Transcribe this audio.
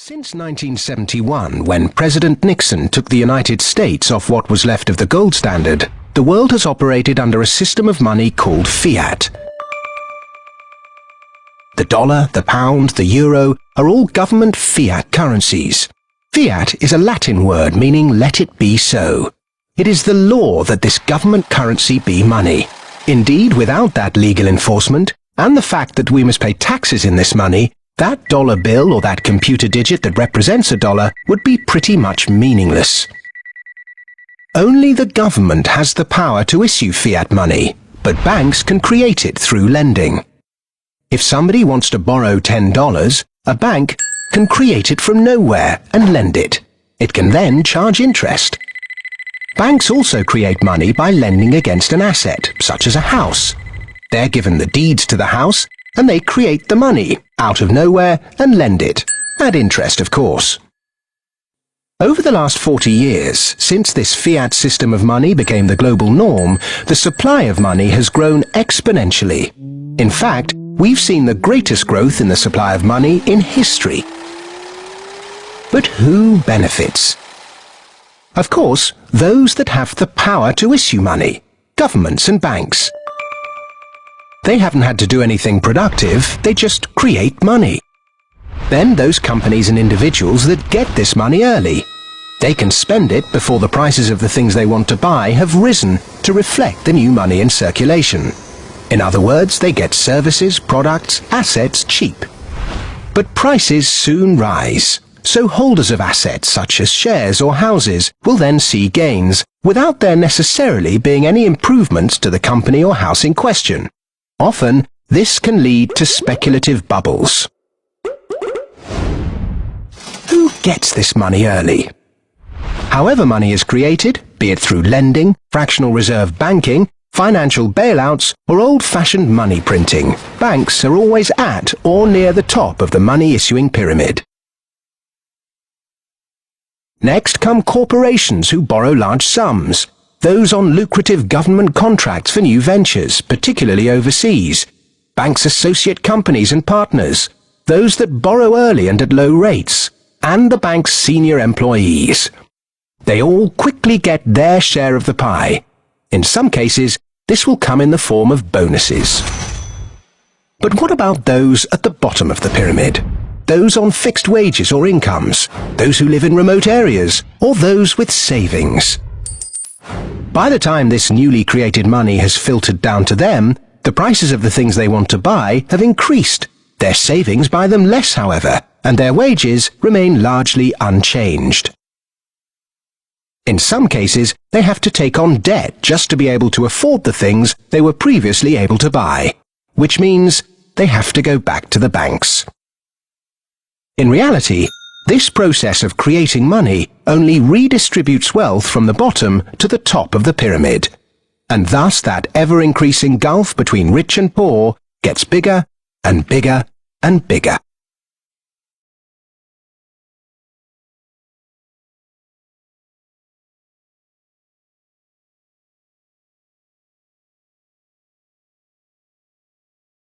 Since 1971, when President Nixon took the United States off what was left of the gold standard, the world has operated under a system of money called Fiat. The dollar, the pound, the euro are all government fiat currencies. Fiat is a Latin word meaning let it be so. It is the law that this government currency be money. Indeed, without that legal enforcement, and the fact that we must pay taxes in this money, that dollar bill or that computer digit that represents a dollar would be pretty much meaningless. Only the government has the power to issue fiat money, but banks can create it through lending. If somebody wants to borrow $10, a bank can create it from nowhere and lend it. It can then charge interest. Banks also create money by lending against an asset, such as a house. They're given the deeds to the house, and they create the money out of nowhere and lend it, at interest of course. Over the last 40 years, since this fiat system of money became the global norm, the supply of money has grown exponentially. In fact, we've seen the greatest growth in the supply of money in history. But who benefits? Of course, those that have the power to issue money, governments and banks. They haven't had to do anything productive, they just create money. Then those companies and individuals that get this money early. They can spend it before the prices of the things they want to buy have risen to reflect the new money in circulation. In other words, they get services, products, assets cheap. But prices soon rise, so holders of assets such as shares or houses will then see gains without there necessarily being any improvements to the company or house in question. Often, this can lead to speculative bubbles. Who gets this money early? However money is created, be it through lending, fractional reserve banking, financial bailouts, or old-fashioned money printing, banks are always at or near the top of the money-issuing pyramid. Next come corporations who borrow large sums. Those on lucrative government contracts for new ventures, particularly overseas. Banks' associate companies and partners. Those that borrow early and at low rates. And the bank's senior employees. They all quickly get their share of the pie. In some cases, this will come in the form of bonuses. But what about those at the bottom of the pyramid? Those on fixed wages or incomes? Those who live in remote areas? Or those with savings? By the time this newly created money has filtered down to them, the prices of the things they want to buy have increased. Their savings buy them less, however, and their wages remain largely unchanged. In some cases, they have to take on debt just to be able to afford the things they were previously able to buy, which means they have to go back to the banks. In reality, this process of creating money only redistributes wealth from the bottom to the top of the pyramid, and thus that ever-increasing gulf between rich and poor gets bigger and bigger and bigger.